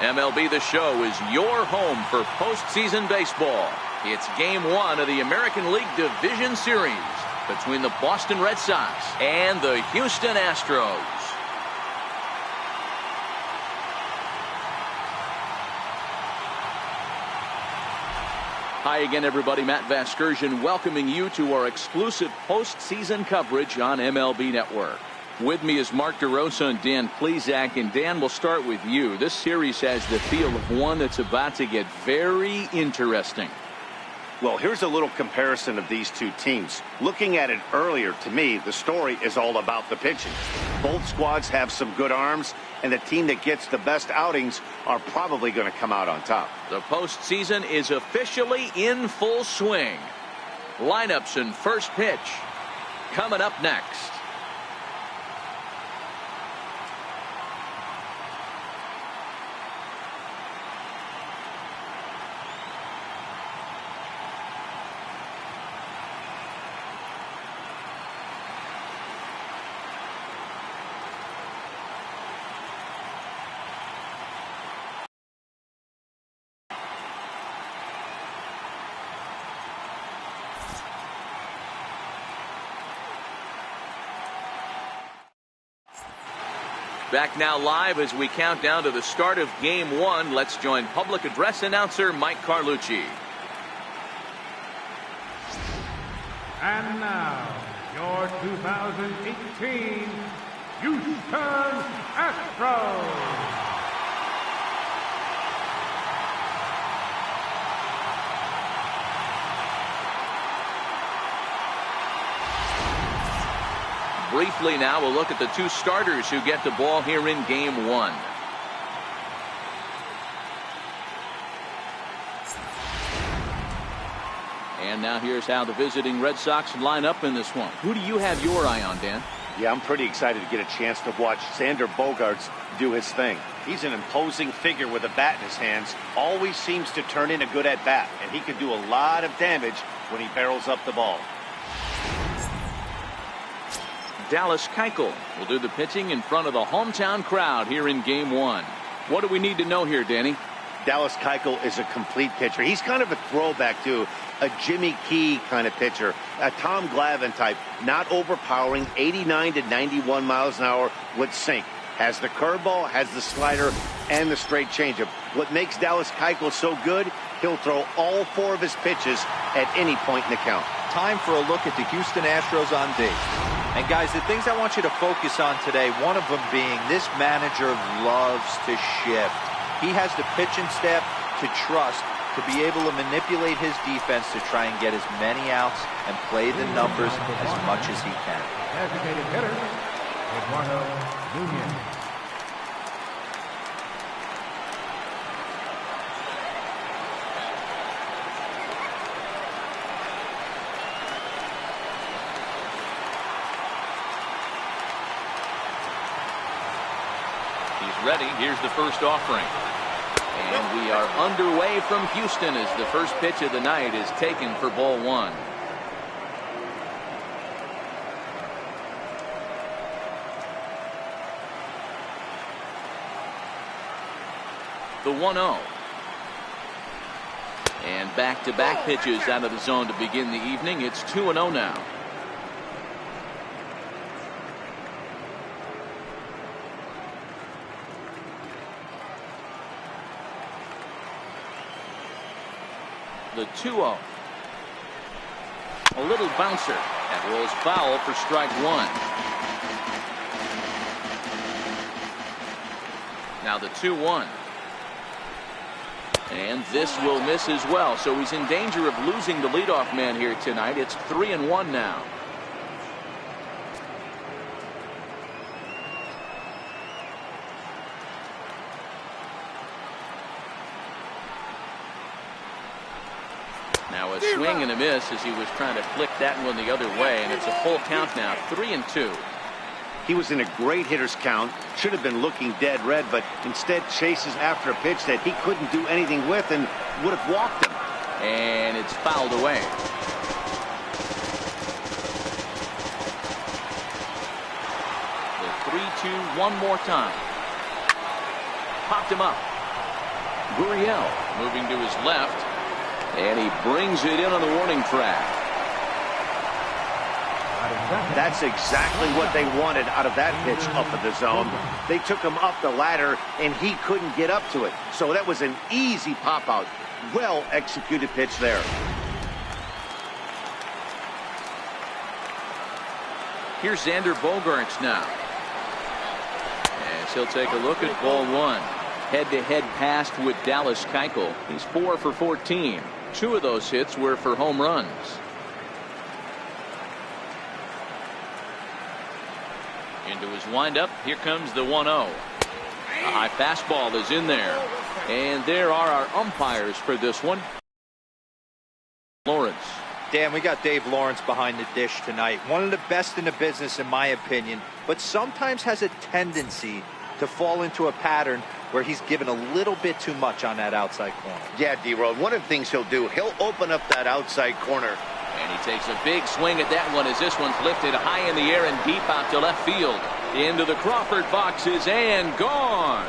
MLB The Show is your home for postseason baseball. It's Game 1 of the American League Division Series between the Boston Red Sox and the Houston Astros. Hi again, everybody. Matt Vasgersian welcoming you to our exclusive postseason coverage on MLB Network. With me is Mark DeRosa and Dan Plesac. And Dan, we'll start with you. This series has the feel of one that's about to get very interesting. Well, here's a little comparison of these two teams. Looking at it earlier, to me, the story is all about the pitching. Both squads have some good arms, and the team that gets the best outings are probably going to come out on top. The postseason is officially in full swing. Lineups and first pitch coming up next. Back now live as we count down to the start of Game 1. Let's join public address announcer Mike Carlucci. And now, your 2018 Houston Astros. Briefly now, we'll look at the two starters who get the ball here in Game 1. And now here's how the visiting Red Sox line up in this one. Who do you have your eye on, Dan? Yeah, I'm pretty excited to get a chance to watch Xander Bogaerts do his thing. He's an imposing figure with a bat in his hands. Always seems to turn in a good at-bat, and he can do a lot of damage when he barrels up the ball. Dallas Keuchel will do the pitching in front of the hometown crowd here in Game 1. What do we need to know here, Danny? Dallas Keuchel is a complete pitcher. He's kind of a throwback to a Jimmy Key kind of pitcher, a Tom Glavine type, not overpowering, 89 to 91 miles an hour with sink. Has the curveball, has the slider, and the straight changeup. What makes Dallas Keuchel so good, he'll throw all four of his pitches at any point in the count. Time for a look at the Houston Astros on D. And guys, the things I want you to focus on today, one of them being this manager loves to shift. He has the pitching staff to trust to be able to manipulate his defense to try and get as many outs and play the numbers as much as he can. Designated hitter, Eduardo Nunez. Ready. Here's the first offering. And we are underway from Houston as the first pitch of the night is taken for ball one. The 1-0. And back-to-back pitches out of the zone to begin the evening. It's 2-0 now. The 2-0. A little bouncer that rolls foul for strike one. Now the 2-1. And this will miss as well. So he's in danger of losing the leadoff man here tonight. It's 3-1 now. Now a swing and a miss as he was trying to flick that one the other way, and it's a full count now, 3-2. He was in a great hitter's count, should have been looking dead red, but instead chases after a pitch that he couldn't do anything with and would have walked him. And it's fouled away. The 3-2 one more time. Popped him up. Gurriel moving to his left, and he brings it in on the warning track. That's exactly what they wanted out of that pitch up in the zone. They took him up the ladder, and he couldn't get up to it. So that was an easy pop-out. Well-executed pitch there. Here's Xander Bogaerts now. As he'll take a look at ball one. Head-to-head pass with Dallas Keuchel. He's 4 for 14. 2 of those hits were for home runs. Into his windup. Here comes the 1-0. A high fastball is in there. And there are our umpires for this one. Lawrence. Dan, we got Dave Lawrence behind the dish tonight. One of the best in the business, in my opinion, but sometimes has a tendency to fall into a pattern where he's given a little bit too much on that outside corner. Yeah, D-Road, one of the things he'll do, he'll open up that outside corner. And he takes a big swing at that one as this one's lifted high in the air and deep out to left field. Into the Crawford boxes and gone.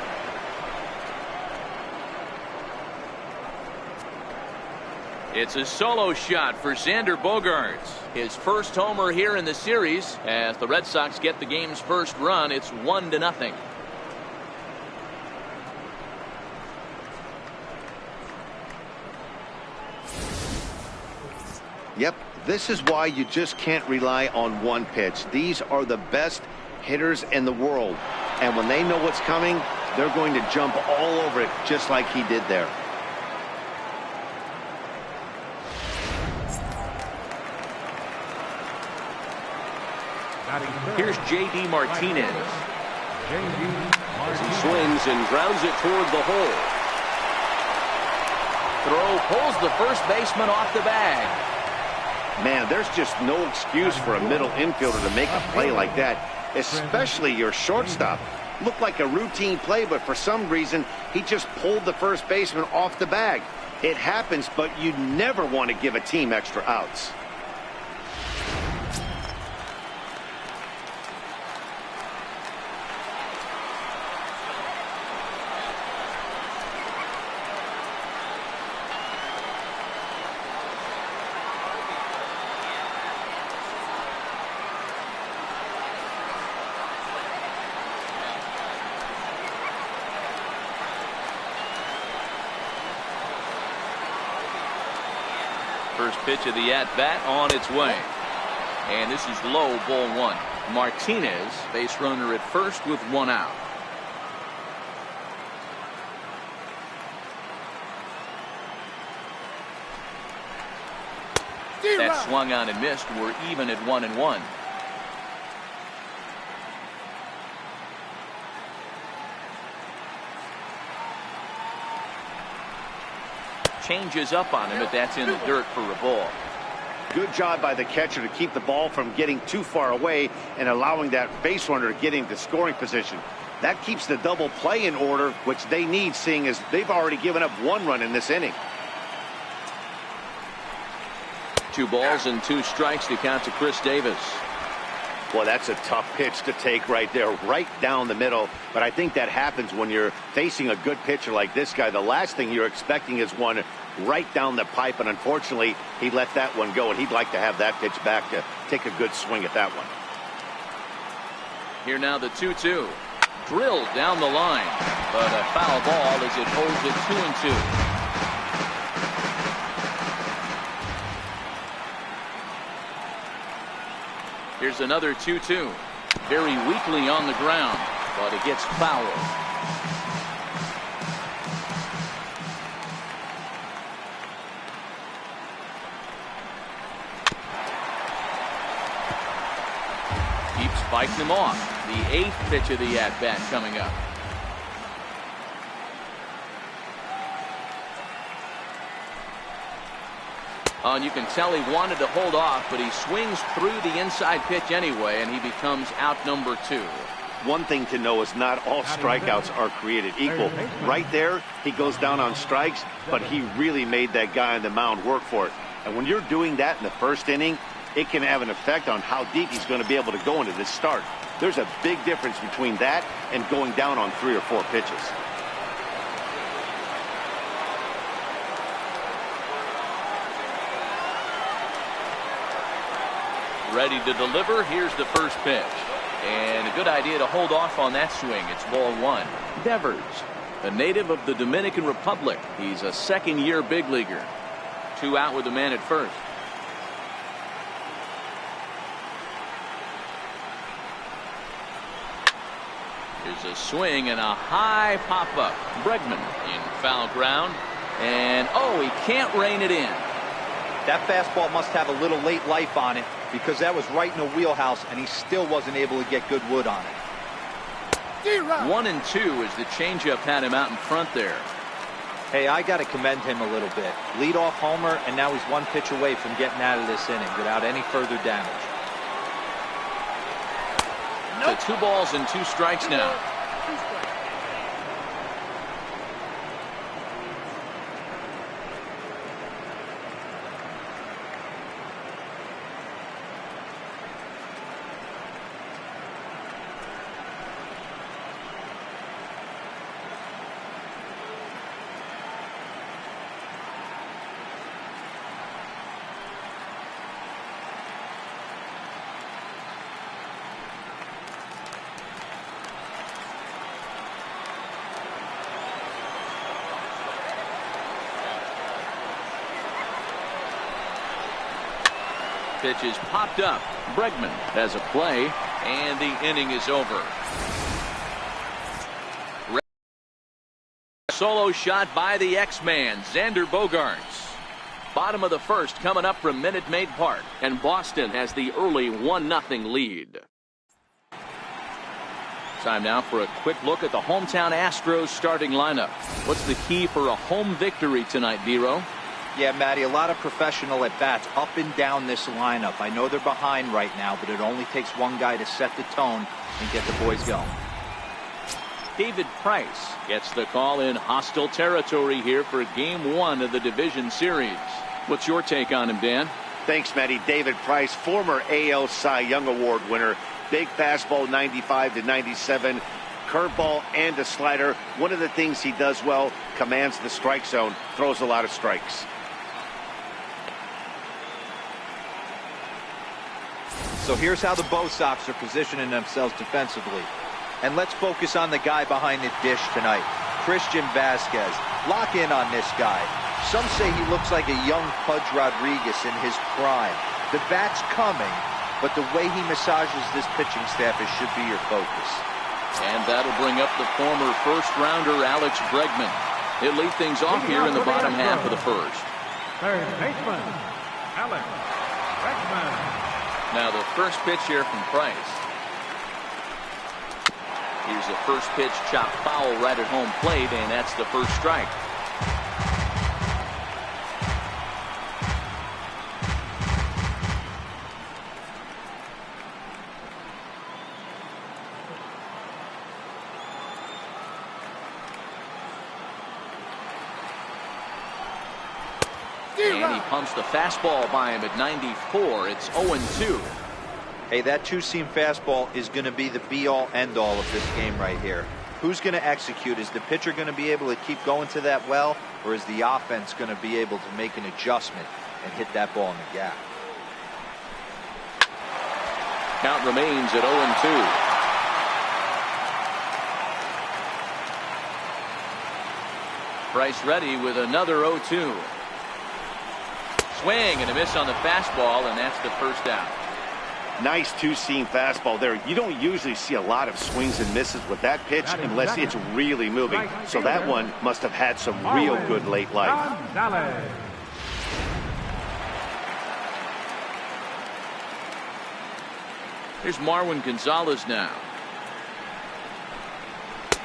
It's a solo shot for Xander Bogaerts. His first homer here in the series as the Red Sox get the game's first run. It's 1-0. Yep, this is why you just can't rely on one pitch. These are the best hitters in the world. And when they know what's coming, they're going to jump all over it just like he did there. Here's J.D. Martinez. As he swings and grounds it toward the hole. Throw pulls the first baseman off the bag. Man, there's just no excuse for a middle infielder to make a play like that, especially your shortstop. Looked like a routine play, but for some reason, he just pulled the first baseman off the bag. It happens, but you never want to give a team extra outs. First pitch of the at-bat on its way. And this is low, ball one. Martinez, base runner at first with 1 out. That swung on and missed. We're even at 1-1. Changes up on him, but that's in the dirt for a ball. Good job by the catcher to keep the ball from getting too far away and allowing that base runner to get into scoring position. That keeps the double play in order, which they need, seeing as they've already given up 1 run in this inning. 2 balls and 2 strikes to count to Chris Davis. Well, that's a tough pitch to take right there, right down the middle. But I think that happens when you're facing a good pitcher like this guy. The last thing you're expecting is one right down the pipe, and unfortunately, he let that one go, and he'd like to have that pitch back to take a good swing at that one. Here now the 2-2. Drilled down the line, but a foul ball as it holds it 2-2. Here's another 2-2. Very weakly on the ground, but it gets fouled. Keeps fighting him off. The 8th pitch of the at-bat coming up. And you can tell he wanted to hold off, but he swings through the inside pitch anyway, and he becomes out number 2. One thing to know is not all strikeouts are created equal. Right there, he goes down on strikes, but he really made that guy on the mound work for it. And when you're doing that in the first inning, it can have an effect on how deep he's going to be able to go into this start. There's a big difference between that and going down on 3 or 4 pitches. Ready to deliver. Here's the first pitch. And a good idea to hold off on that swing. It's ball one. Devers, a native of the Dominican Republic. He's a second-year big leaguer. 2 out with a man at first. Here's a swing and a high pop-up. Bregman in foul ground. And, oh, he can't rein it in. That fastball must have a little late life on it because that was right in the wheelhouse, and he still wasn't able to get good wood on it. 1 and 2 as the changeup had him out in front there. Hey, I got to commend him a little bit. Leadoff homer, and now he's 1 pitch away from getting out of this inning without any further damage. So 2 balls and 2 strikes now. Pitch is popped up. Bregman has a play, and the inning is over. Solo shot by the X-Man, Xander Bogaerts. Bottom of the first coming up from Minute Maid Park, and Boston has the early 1-0 lead. Time now for a quick look at the hometown Astros starting lineup. What's the key for a home victory tonight, Vero? Yeah, Matty, a lot of professional at-bats up and down this lineup. I know they're behind right now, but it only takes one guy to set the tone and get the boys going. David Price gets the call in hostile territory here for Game 1 of the division series. What's your take on him, Dan? Thanks, Matty. David Price, former AL Cy Young Award winner. Big fastball, 95 to 97. Curveball and a slider. One of the things he does well, commands the strike zone, throws a lot of strikes. So here's how the Bo Sox are positioning themselves defensively. And let's focus on the guy behind the dish tonight, Christian Vasquez. Lock in on this guy. Some say he looks like a young Pudge Rodriguez in his prime. The bat's coming, but the way he massages this pitching staff should be your focus. And that'll bring up the former first-rounder Alex Bregman. He'll lead things off here in the bottom half of the first. Third baseman, Alex Bregman. Now the first pitch here from Price. Here's the first pitch, chopped foul right at home plate, and that's the first strike. And he pumps the fastball by him at 94. It's 0-2. Hey, that two-seam fastball is going to be the be-all, end-all of this game right here. Who's going to execute? Is the pitcher going to be able to keep going to that well, or is the offense going to be able to make an adjustment and hit that ball in the gap? Count remains at 0-2. Price ready with another 0-2. Swing and a miss on the fastball, and that's the first out. Nice two-seam fastball there. You don't usually see a lot of swings and misses with that pitch unless it's really moving. So that one must have had some real good late life. Here's Marwin Gonzalez now.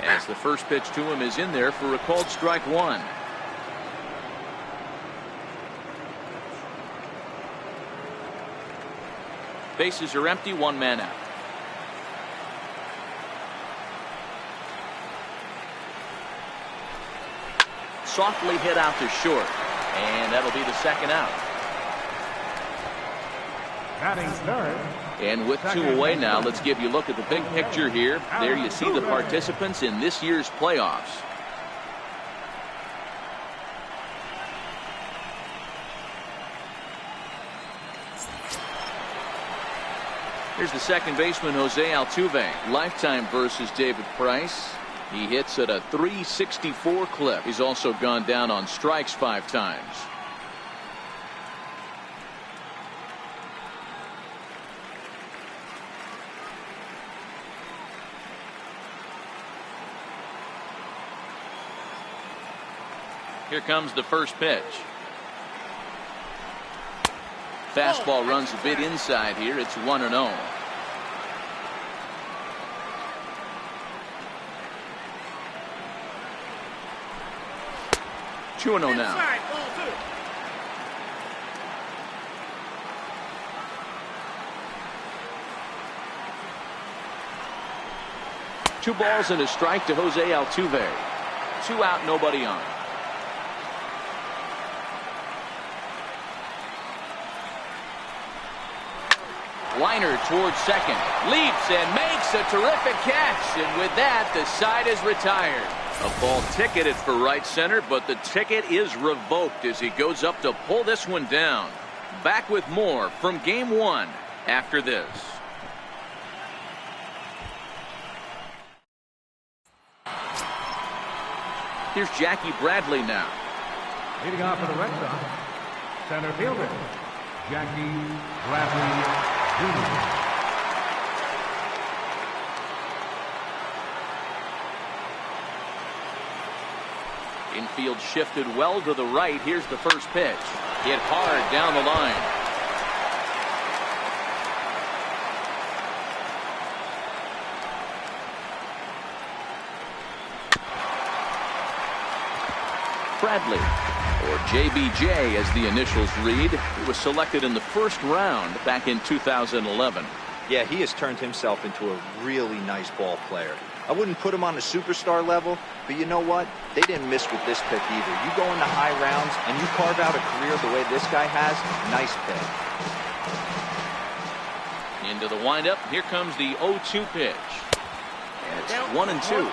As the first pitch to him is in there for a called strike one. Bases are empty, one man out. Softly hit out to short, and that'll be the second out. Batting third. And with two away now, let's give you a look at the big picture here. There you see the participants in this year's playoffs. Here's the second baseman, Jose Altuve. Lifetime versus David Price. He hits at a .364 clip. He's also gone down on strikes 5 times. Here comes the first pitch. Fastball runs a bit inside here. It's 1-0. Two 2-0 now. Two balls and a strike to Jose Altuve. 2 out, nobody on. Liner towards second, leaps and makes a terrific catch, and with that the side is retired. A ball ticketed for right center, but the ticket is revoked as he goes up to pull this one down. Back with more from game 1 after this. Here's Jackie Bradley now. Leading off for the Red Sox, center fielder, Jackie Bradley Jr. Infield shifted well to the right. Here's the first pitch. Hit hard down the line. Bradley, or JBJ as the initials read, he was selected in the first round back in 2011. Yeah, he has turned himself into a really nice ball player. I wouldn't put him on the superstar level, but you know what? They didn't miss with this pick either. You go into high rounds and you carve out a career the way this guy has, nice pick. Into the windup. Here comes the 0-2 pitch. And it's 1-2.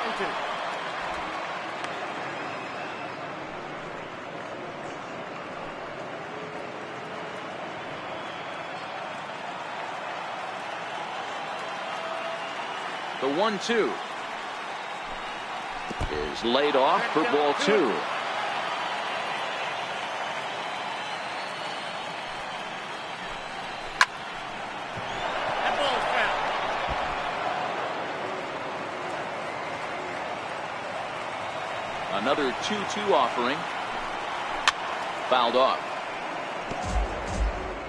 The 1-2 is laid off for ball 2. That ball's foul. Another 2-2 offering. Fouled off.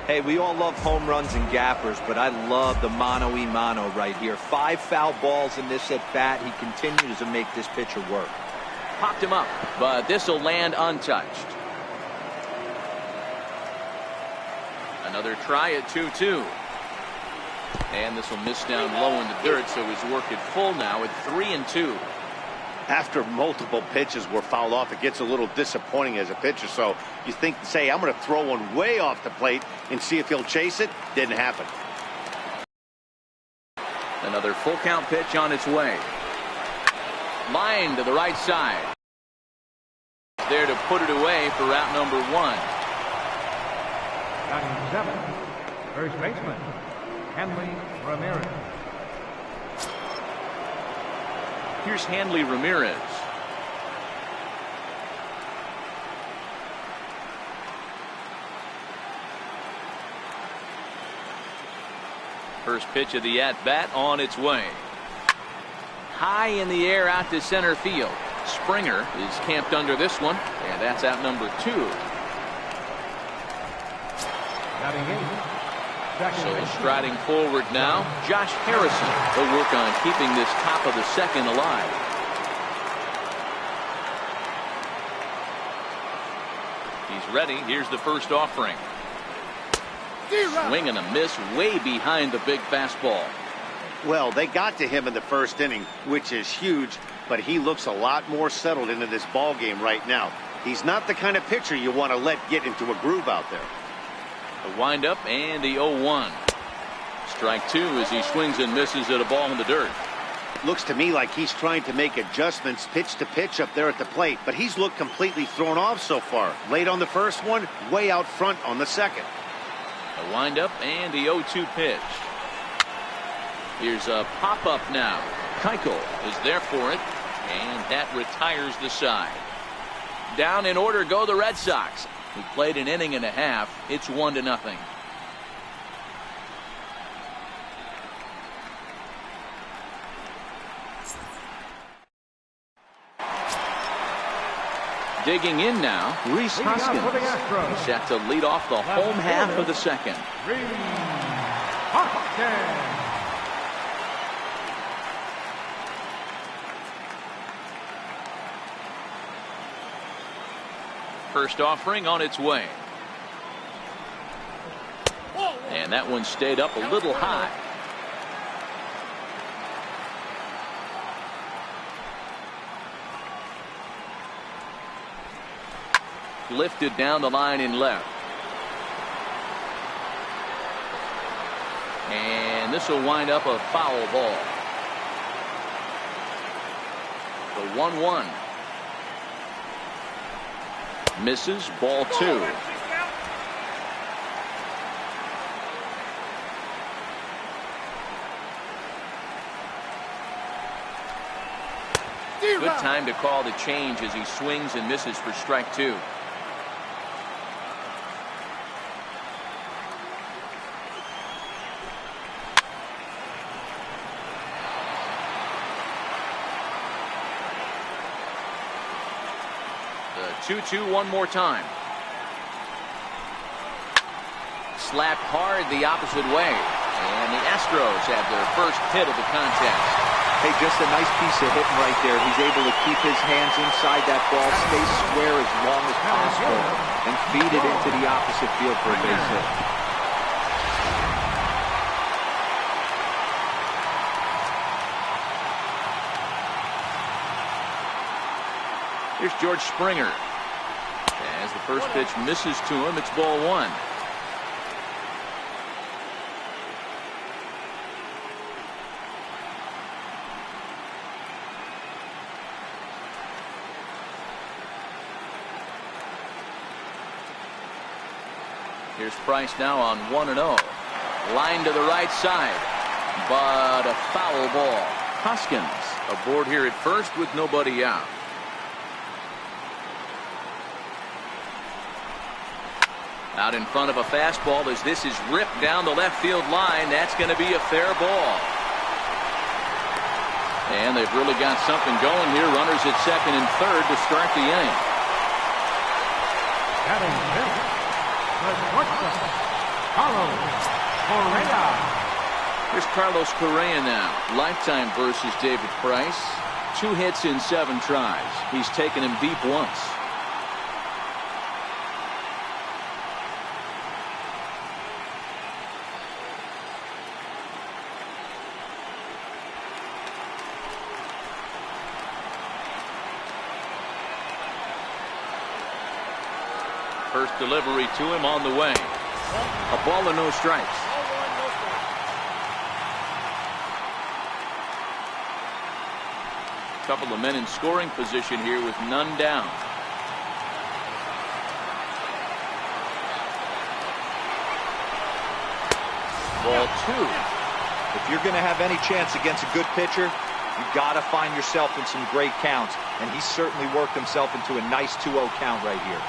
Hey, we all love home runs and gappers, but I love the mano-y-mano right here. 5 foul balls in this at-bat. He continues to make this pitcher work. Popped him up, but this will land untouched. Another try at 2-2. And this will miss down low in the dirt, so he's worked it full now at 3-2. After multiple pitches were fouled off, it gets a little disappointing as a pitcher. So you think, say, I'm going to throw one way off the plate and see if he'll chase it. Didn't happen. Another full count pitch on its way. Line to the right side. There to put it away for route number 1. Batting 7, first baseman, Hanley Ramirez. Here's Hanley Ramirez. First pitch of the at-bat on its way. High in the air out to center field. Springer is camped under this one, and that's out number 2. Batting 8. So striding forward now, Josh Harrison will work on keeping this top of the second alive. He's ready. Here's the first offering. Swing and a miss way behind the big fastball. Well, they got to him in the first inning, which is huge, but he looks a lot more settled into this ball game right now. He's not the kind of pitcher you want to let get into a groove out there. The windup and the 0-1. Strike 2 as he swings and misses at a ball in the dirt. Looks to me like he's trying to make adjustments pitch to pitch up there at the plate, but he's looked completely thrown off so far. Late on the first one, way out front on the second. The windup and the 0-2 pitch. Here's a pop-up now. Keuchel is there for it, and that retires the side. Down in order go the Red Sox. We played an inning and a half. It's 1-0. Digging in now, Rhys Hoskins, set to lead off the home half of the second. First offering on its way. And that one stayed up a little high. Lifted down the line in left. And this will wind up a foul ball. The 1-1. Misses, ball 2. Good time to call the change as he swings and misses for strike 2. The 2-2 one more time. Slapped hard the opposite way. And the Astros have their first hit of the contest. Hey, just a nice piece of hitting right there. He's able to keep his hands inside that ball, stay square as long as possible, and feed it into the opposite field for a base hit. Here's George Springer. As the first pitch misses to him, it's ball 1. Here's Price now on 1-0. Line to the right side, but a foul ball. Hoskins aboard here at first with nobody out. Out in front of a fastball as this is ripped down the left field line. That's going to be a fair ball. And they've really got something going here. Runners at second and third to start the inning. Here's Carlos Correa now. Lifetime versus David Price. 2 hits in 7 tries. He's taken him deep once. First delivery to him on the way. A ball and no strikes. Couple of men in scoring position here with none down. Ball 2. If you're going to have any chance against a good pitcher, you've got to find yourself in some great counts. And he certainly worked himself into a nice 2-0 count right here.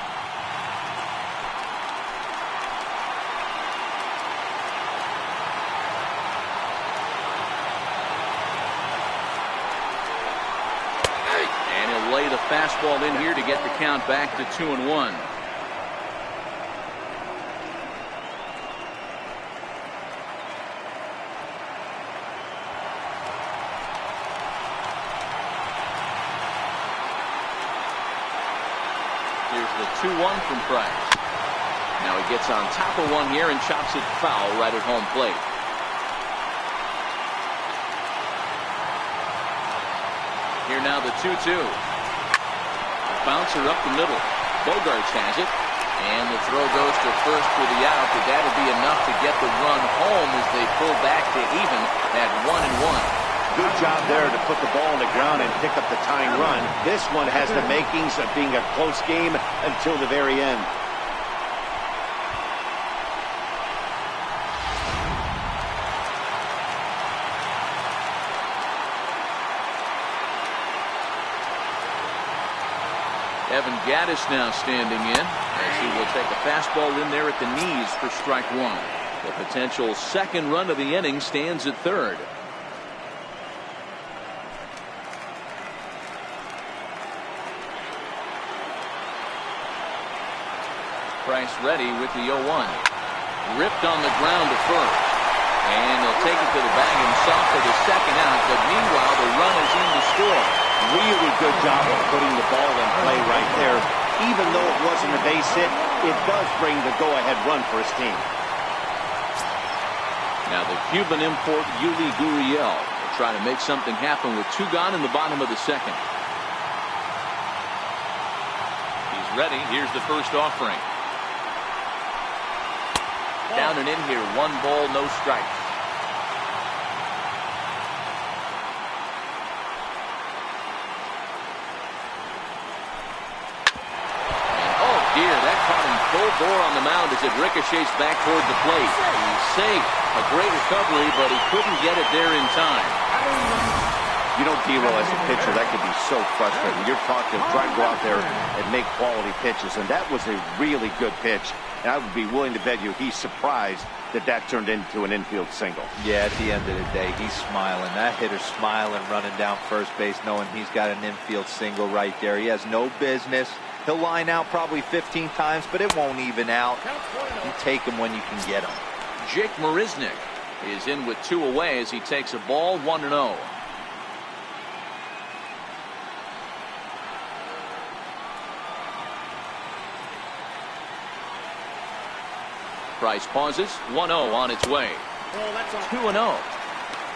Lay the fastball in here to get the count back to 2-1. Here's the 2-1 from Price. Now he gets on top of one here and chops it foul right at home plate. Here now the 2-2. Bouncer up the middle. Bogarts has it. And the throw goes to first for the out, but that'll be enough to get the run home as they pull back to even at 1-1. Good job there to put the ball on the ground and pick up the tying run. This one has the makings of being a close game until the very end. Evan Gaddis now standing in as he will take a fastball in there at the knees for strike one. The potential second run of the inning stands at third. Price ready with the 0-1. Ripped on the ground to first. And he'll take it to the bag himself for the second out. But meanwhile, the run is in to score. Really good job of putting the ball in play right there. Even though it wasn't a base hit, it does bring the go-ahead run for his team. Now the Cuban import Yuli Gurriel will try to make something happen with two gone in the bottom of the second. He's ready. Here's the first offering. Down and in here, 1 ball, no strikes. And oh dear, that caught him full bore on the mound as it ricochets back toward the plate. He's safe. A great recovery, but he couldn't get it there in time. You know, D-Roll, as a pitcher, that could be so frustrating. You're talking, trying to go out there and make quality pitches, and that was a really good pitch. And I would be willing to bet you he's surprised that that turned into an infield single. Yeah, at the end of the day, he's smiling. That hitter's smiling, running down first base, knowing he's got an infield single right there. He has no business. He'll line out probably 15 times, but it won't even out. You take him when you can get him. Jake Marisnick is in with 2 away as he takes a ball, 1-0. Price pauses, 1-0 on its way. 2-0.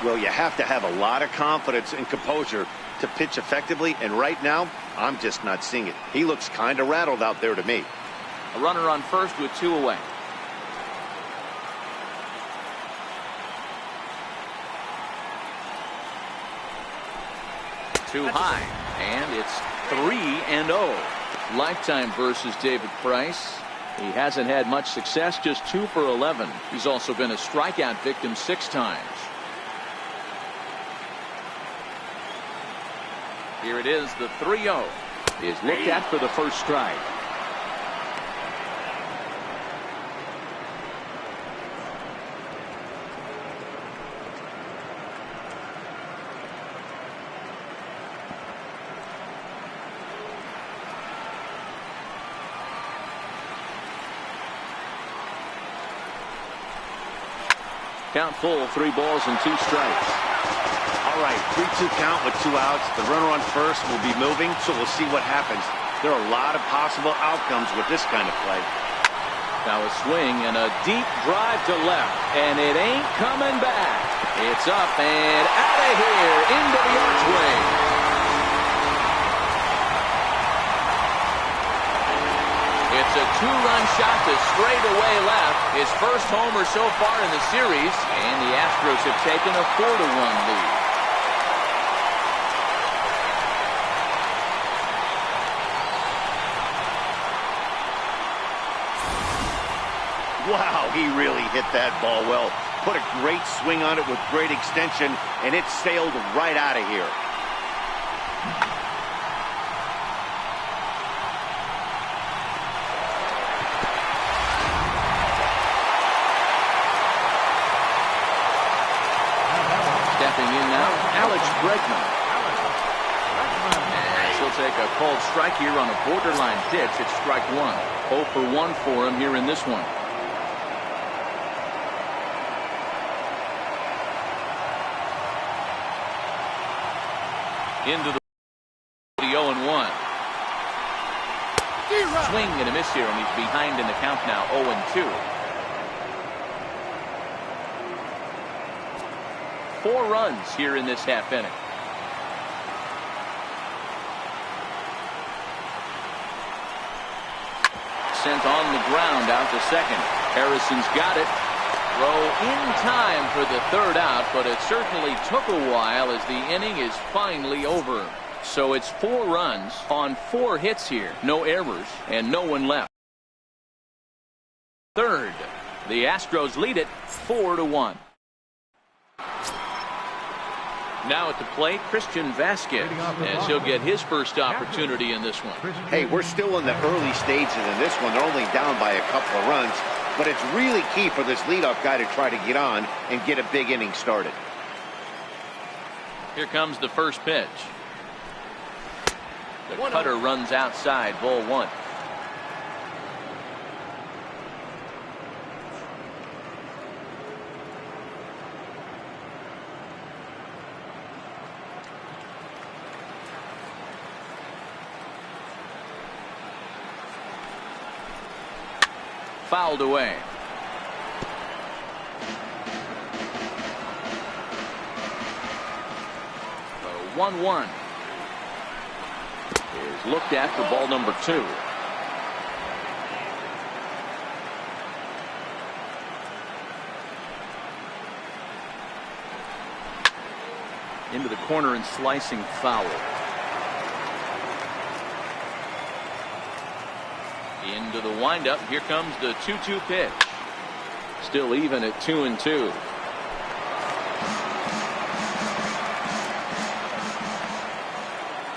Well, you have to have a lot of confidence and composure to pitch effectively, and right now, I'm just not seeing it. He looks kind of rattled out there to me. A runner on first with 2 away. Too high, and it's 3-0. Lifetime versus David Price. He hasn't had much success, just 2 for 11. He's also been a strikeout victim 6 times. Here it is, the 3-0 is looked at for the first strike. Count full, 3 balls and 2 strikes. All right, 3-2 count with 2 outs. The runner on first will be moving, so we'll see what happens. There are a lot of possible outcomes with this kind of play. Now a swing and a deep drive to left, and it ain't coming back. It's up and out of here into the archway. It's a 2-run shot to straightaway left. His first homer so far in the series, and the Astros have taken a 4-1 lead. Wow, he really hit that ball well. Put a great swing on it with great extension, and it sailed right out of here. Stepping in now, Alex Bregman. And she'll take a called strike here on a borderline pitch. It's strike 1. 0 for 1 for him here in this one. Into the 0-1. Swing and a miss here, and he's behind in the count now, 0-2. 4 runs here in this half inning. Sent on the ground out to second. Harrison's got it. Throw in time for the 3rd out, but it certainly took a while as the inning is finally over. So it's 4 runs on 4 hits here. No errors and no one left. 3rd. The Astros lead it 4-1. Now at the plate, Christian Vasquez, as he'll get his first opportunity in this one. Hey, we're still in the early stages in this one. They're only down by a couple of runs, but it's really key for this leadoff guy to try to get on and get a big inning started. Here comes the first pitch. The cutter runs outside, ball one. Fouled away. The 1-1 is looked at for ball number 2. Into the corner and slicing foul. Into the windup. Here comes the 2-2 pitch. Still even at 2-2.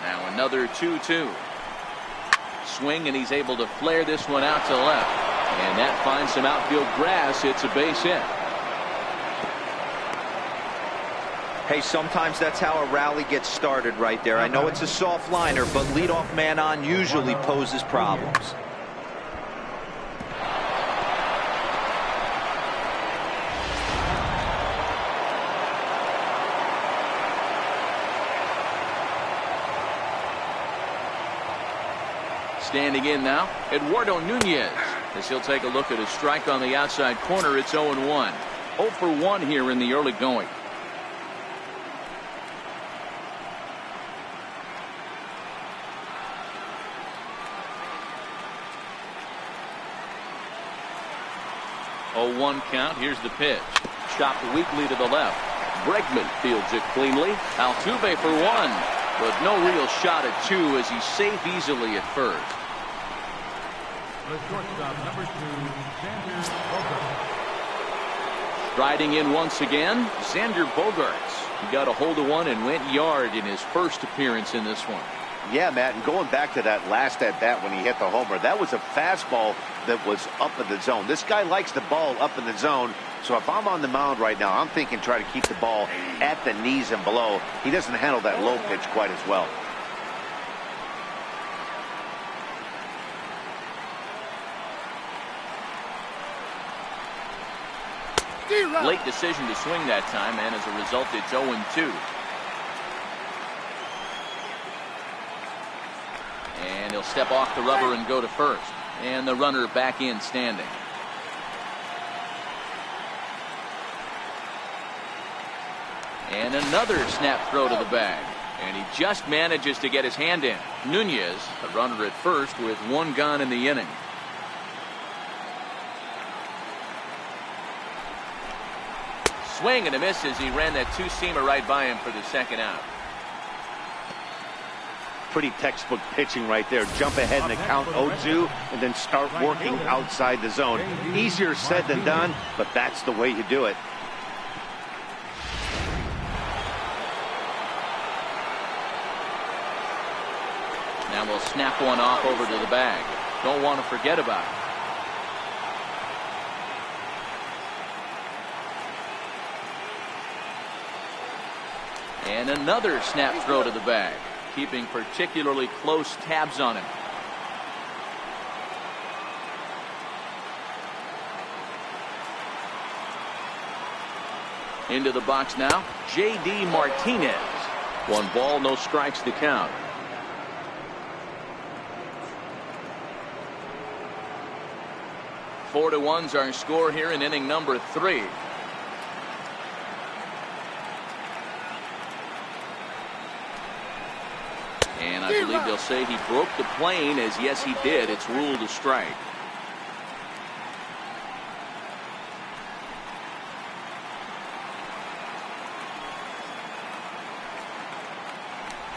Now another 2-2. Swing, and he's able to flare this one out to left. And that finds some outfield grass. It's a base hit. Hey, sometimes that's how a rally gets started right there. I know it's a soft liner, but leadoff man on usually poses problems. Standing in now, Eduardo Nunez, as he'll take a look at a strike on the outside corner. It's 0-1. 0 for 1 here in the early going. Oh, 1 count. Here's the pitch. Chopped weakly to the left. Bregman fields it cleanly. Altuve for 1, but no real shot at 2 as he's safe easily at first. The shortstop, number 2, Xander Bogaerts. Striding in once again, Xander Bogaerts. He got a hold of one and went yard in his first appearance in this one. Yeah, Matt, and going back to that last at bat when he hit the homer, that was a fastball that was up in the zone. This guy likes the ball up in the zone, so if I'm on the mound right now, I'm thinking try to keep the ball at the knees and below. He doesn't handle that low pitch quite as well. Late decision to swing that time, and as a result, it's 0-2. And he'll step off the rubber and go to first. And the runner back in standing. And another snap throw to the bag. And he just manages to get his hand in. Nunez, the runner at first, with 1 gone in the inning. Swing and a miss as he ran that 2-seamer right by him for the second out. Pretty textbook pitching right there. Jump ahead in the count 0-2 and then start working outside the zone. Easier said than done, but that's the way you do it. Now we'll snap one off over to the bag. Don't want to forget about it. And another snap throw to the bag, keeping particularly close tabs on him. Into the box now, J.D. Martinez. 1 ball, no strikes to count. Four to 1's our score here in inning number 3. And I believe they'll say he broke the plane, as yes he did. It's ruled a strike.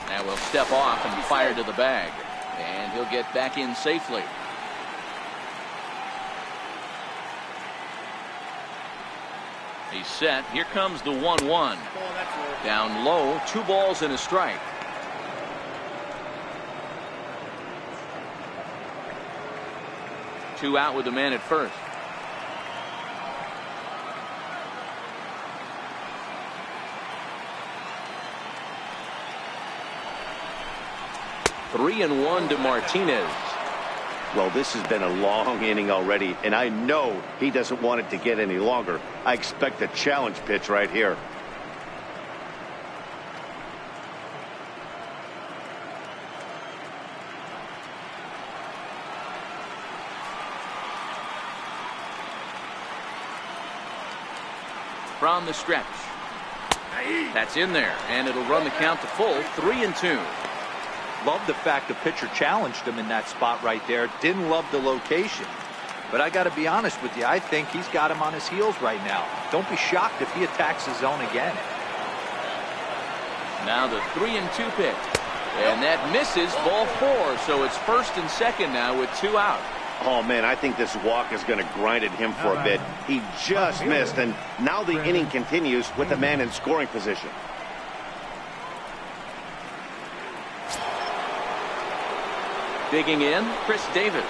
Now we'll step off and fire to the bag. And he'll get back in safely. He's set. Here comes the 1-1. Down low, 2 balls and a strike. Two out with the man at first. Three and one to Martinez. Well, this has been a long inning already, and I know he doesn't want it to get any longer. I expect a challenge pitch right here. From the stretch. That's in there, and it'll run the count to full. 3-2. Love the fact the pitcher challenged him in that spot right there. Didn't love the location. But I got to be honest with you, I think he's got him on his heels right now. Don't be shocked if he attacks the zone again. Now the 3-2 pitch. And that misses, ball 4. So it's first and second now with 2 out. Oh, man, I think this walk is going to grind at him for a bit. He just missed, and now the inning continues with the man in scoring position. Digging in, Chris Davis.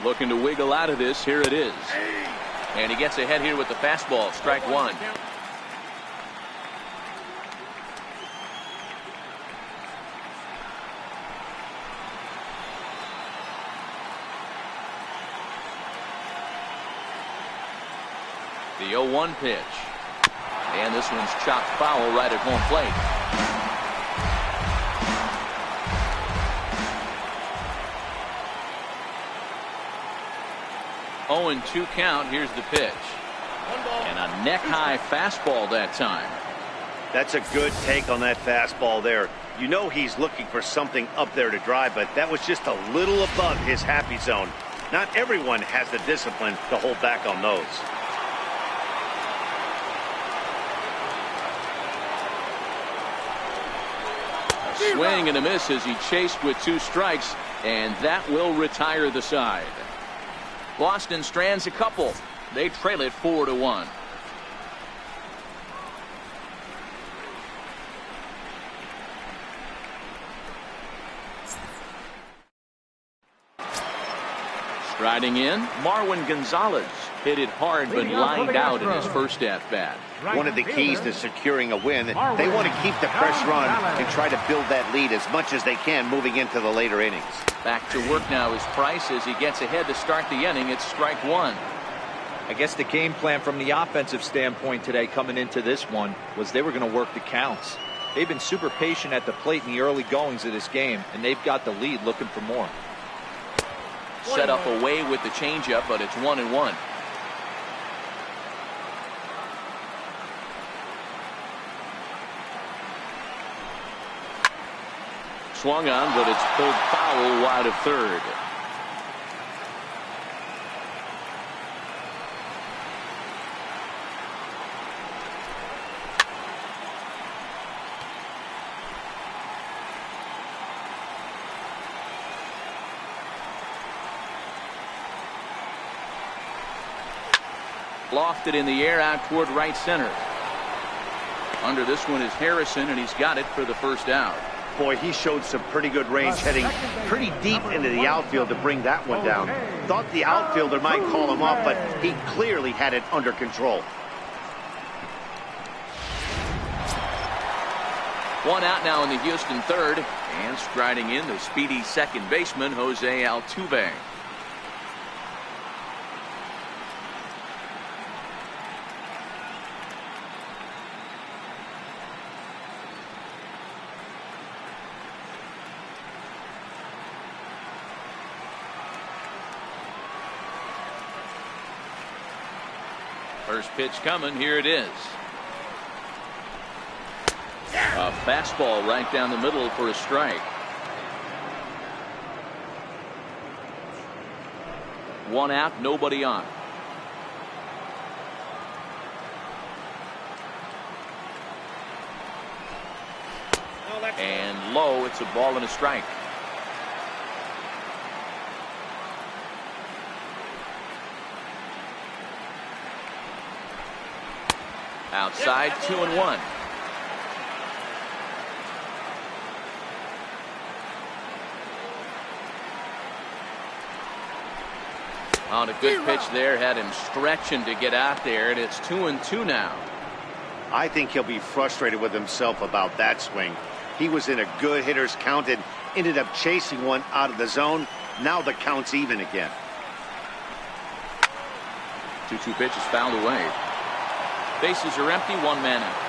Looking to wiggle out of this. Here it is. And he gets ahead here with the fastball. Strike one. The 0-1 pitch. And this one's chopped foul right at home plate. 0-2 count. Here's the pitch. And a neck-high fastball that time. That's a good take on that fastball there. You know he's looking for something up there to drive, but that was just a little above his happy zone. Not everyone has the discipline to hold back on those. A swing and a miss as he chased with 2 strikes, and that will retire the side. Boston strands a couple. They trail it 4-1. Striding in, Marwin Gonzalez. Hit it hard but lined out in his first at-bat. One of the keys to securing a win, they want to keep the pressure on and try to build that lead as much as they can moving into the later innings. Back to work now is Price as he gets ahead to start the inning. It's strike one. I guess the game plan from the offensive standpoint today coming into this one was they were going to work the counts. They've been super patient at the plate in the early goings of this game, and they've got the lead looking for more. Set up away with the changeup, but it's 1-1. Swung on, but it's pulled foul wide of third. Lofted in the air out toward right center. Under this one is Harrison, and he's got it for the first out. Boy, he showed some pretty good range, heading pretty deep into the outfield to bring that one down. Thought the outfielder might call him off, but he clearly had it under control. One out now in the Houston third, and striding in the speedy second baseman, Jose Altuve. First pitch coming. Here it is. A fastball right down the middle for a strike. One out, nobody on. And low, it's a ball and a strike. Outside, 2-1. On a good pitch there, had him stretching to get out there, and it's 2-2 now. I think he'll be frustrated with himself about that swing. He was in a good hitter's count and ended up chasing one out of the zone. Now the count's even again. 2-2 pitch is fouled away. Bases are empty, one man out.